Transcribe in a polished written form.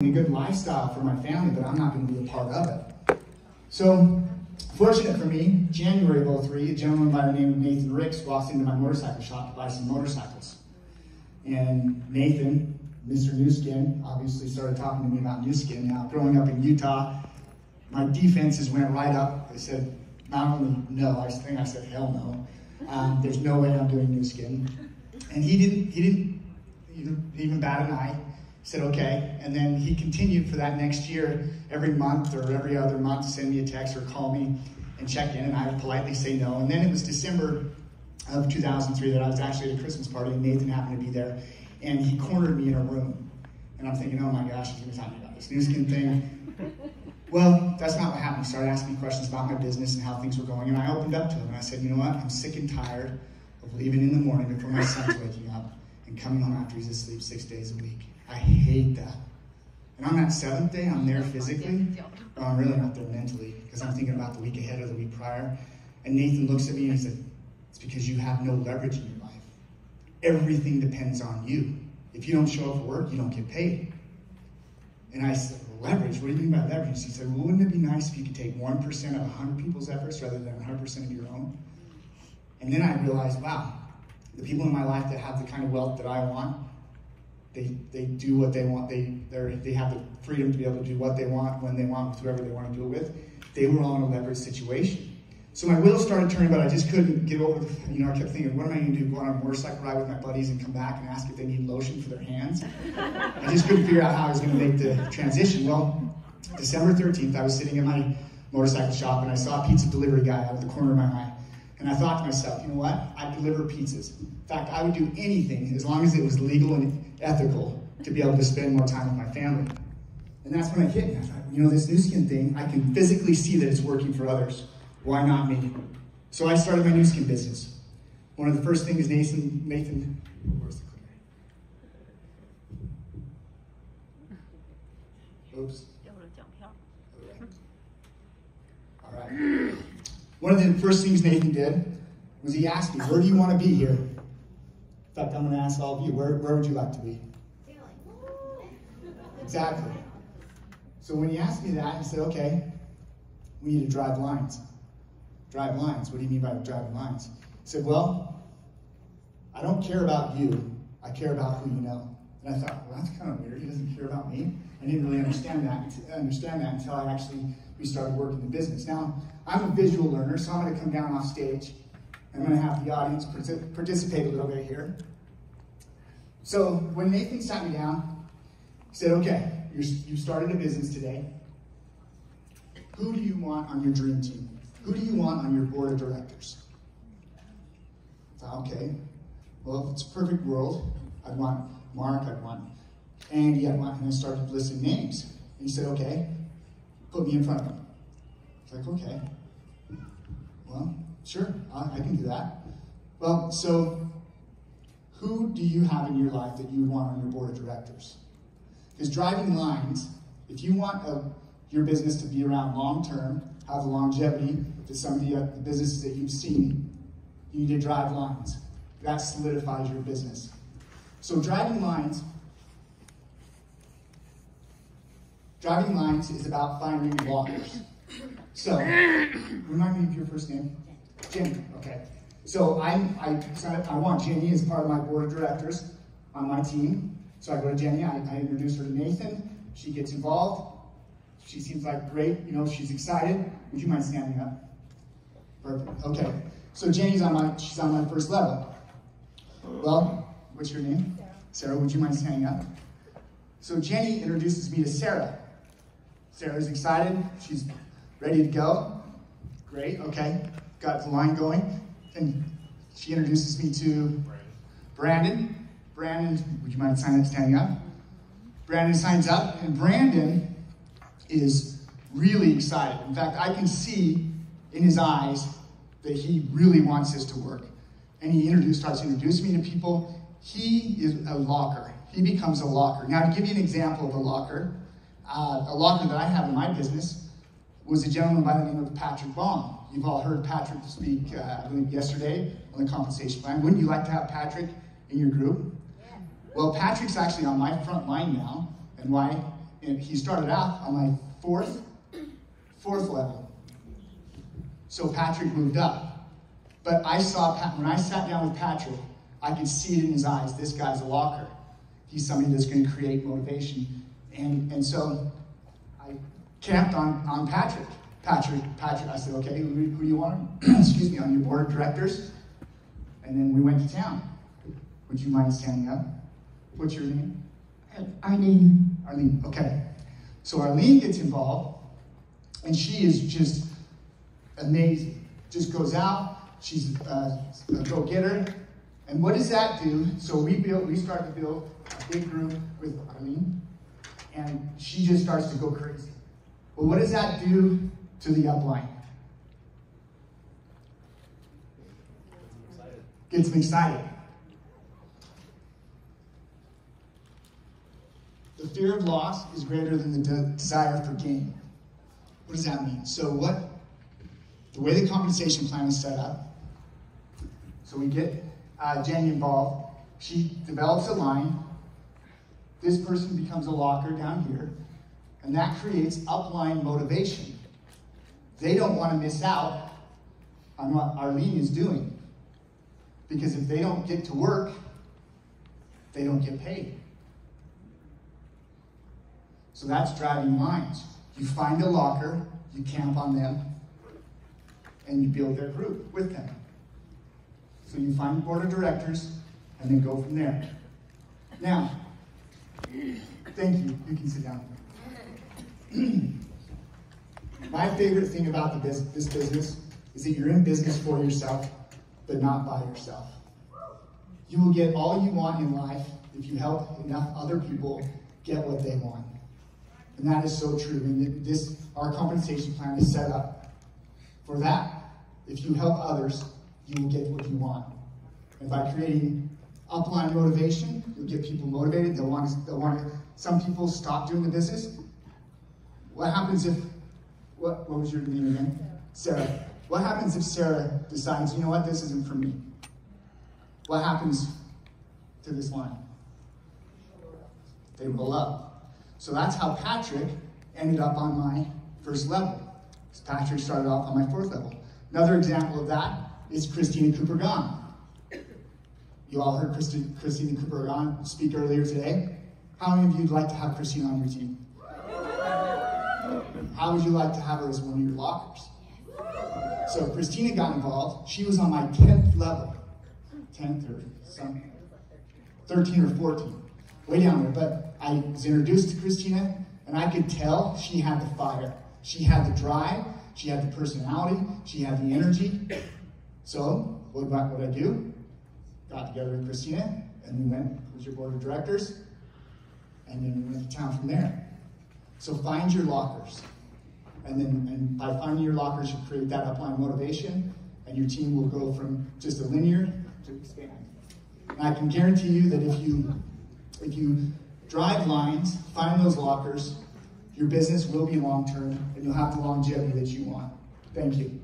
a good lifestyle for my family, but I'm not going to be a part of it. So, fortunate for me, January of 03, a gentleman by the name of Nathan Ricks walks into my motorcycle shop to buy some motorcycles. And Nathan, Mr. New Skin, obviously started talking to me about New Skin. Now, growing up in Utah, my defenses went right up. I said, not only no, I said hell no. There's no way I'm doing New Skin. And he didn't even bat an eye. He said, okay. And then he continued for that next year, every month or every other month, send me a text or call me and check in, and I would politely say no. And then it was December of 2003 that I was actually at a Christmas party, and Nathan happened to be there, and he cornered me in a room. And I'm thinking, oh my gosh, he's going to talk to me about this New Skin thing. Well, that's not what happened. He started asking me questions about my business and how things were going, and I opened up to him, and I said, you know what, I'm sick and tired of leaving in the morning before my son's waking up and coming home after he's asleep 6 days a week. I hate that. And on that seventh day, I'm there physically, but I'm really not there mentally, because I'm thinking about the week ahead or the week prior. And Nathan looks at me and he said, it's because you have no leverage in your life. Everything depends on you. If you don't show up for work, you don't get paid. And I said, leverage? What do you mean by leverage? He said, well, wouldn't it be nice if you could take 1% of 100 people's efforts rather than 100% of your own? And then I realized, wow, the people in my life that have the kind of wealth that I want, they do what they want. They have the freedom to be able to do what they want, when they want, with whoever they want to do it with. They were all in a leveraged situation. So my wheels started turning, but I just couldn't get over the, I kept thinking, what am I going to do? Go on a motorcycle ride with my buddies and come back and ask if they need lotion for their hands? I just couldn't figure out how I was going to make the transition. Well, December 13th, I was sitting in my motorcycle shop and I saw a pizza delivery guy out of the corner of my eye. And I thought to myself, you know what? I deliver pizzas. In fact, I would do anything as long as it was legal and ethical to be able to spend more time with my family. And that's when I hit me. I thought, this New Skin thing, I can physically see that it's working for others. Why not me? So I started my New Skin business. One of the first things Nathan, where's the clicker? Oops. All right. One of the first things Nathan did was he asked me, where do you want to be here? In fact, I'm going to ask all of you, where would you like to be? Exactly. So when he asked me that, he said, okay, we need to drive lines. Drive lines? What do you mean by driving lines? He said, well, I don't care about you. I care about who you know. And I thought, well, that's kind of weird. He doesn't care about me. I didn't really understand that until we started working the business. Now, I'm a visual learner, so I'm going to come down off stage. I'm going to have the audience participate a little bit here. So when Nathan sat me down, he said, okay, you started a business today. Who do you want on your dream team? Who do you want on your board of directors? I thought, okay, well, if it's a perfect world, I'd want Mark, I'd want Andy, and I started listing names. And he said, okay, put me in front of him. I was like, okay, well, sure, I can do that. Well, so who do you have in your life that you would want on your board of directors? Because driving lines, if you want your business to be around long-term, have the longevity to some of the businesses that you've seen, you need to drive lines. That solidifies your business. So driving lines is about finding walkers. So, remind me of your first name? Jenny. Okay. So I want Jenny as part of my board of directors on my team. So I go to Jenny, I introduce her to Nathan, she gets involved. She seems like great, she's excited. Would you mind standing up? Perfect. Okay. So Jenny's she's on my first level. Well, what's your name? Sarah, would you mind standing up? So Jenny introduces me to Sarah. Sarah's excited. She's ready to go. Great, okay. Got the line going. And she introduces me to Brandon. Brandon, would you mind standing up? Brandon signs up, and Brandon is really excited. In fact, I can see in his eyes that he really wants this to work. And he starts to introduce me to people. He is a locker. He becomes a locker. Now, to give you an example of a locker that I have in my business was a gentleman by the name of Patrick Baum. You've all heard Patrick speak, I believe, yesterday on the compensation plan. Wouldn't you like to have Patrick in your group? Yeah. Well, Patrick's actually on my front line now. And why? and he started out on my fourth level. So Patrick moved up. But I saw, when I sat down with Patrick, I could see it in his eyes. This guy's a locker. He's somebody that's going to create motivation. And so I camped on Patrick. Patrick, I said, okay, who do you want, excuse me, on your board of directors? And then we went to town. Would you mind standing up? What's your name? Arlene. Arlene, okay. So Arlene gets involved, and she is just amazing. Just goes out, she's a go-getter. And what does that do? So we start to build a big group with Arlene, and she just starts to go crazy. Well, what does that do to the upline? Gets them excited. The fear of loss is greater than the desire for gain. What does that mean? So the way the compensation plan is set up, so we get Jenny involved. She develops a line. This person becomes a locker down here, and that creates upline motivation. They don't want to miss out on what Arlene is doing, because if they don't get to work, they don't get paid. So that's driving lines. You find a locker, you camp on them, and you build their group with them. So you find the board of directors, and then go from there. Now, thank you. You can sit down. My favorite thing about this business is that you're in business for yourself, but not by yourself. You will get all you want in life if you help enough other people get what they want. And that is so true. And our compensation plan is set up for that. If you help others, you will get what you want. And by creating upline motivation, you'll get people motivated. They'll want to. Some people stop doing the business. What happens if? What was your name again? Sarah. What happens if Sarah decides, you know what, this isn't for me? What happens to this line? They roll up. So that's how Patrick ended up on my first level. Patrick started off on my fourth level. Another example of that is Christina Cooper-Gahn. You all heard Christina Cooper-Gahn speak earlier today. How many of you would like to have Christina on your team? How would you like to have her as one of your lockers? So Christina got involved. She was on my 10th level. 10th or something. 13 or 14. Way down there. But I was introduced to Christina, and I could tell she had the fire. She had the drive. She had the personality. She had the energy. So what did I do? Got together with Christina, and we went with your board of directors, and then we went to town from there. So find your lockers. And by finding your lockers, you create that upline motivation, and your team will go from just a linear to expand. And I can guarantee you that if you drive lines, find those lockers, your business will be long-term, and you'll have the longevity that you want. Thank you.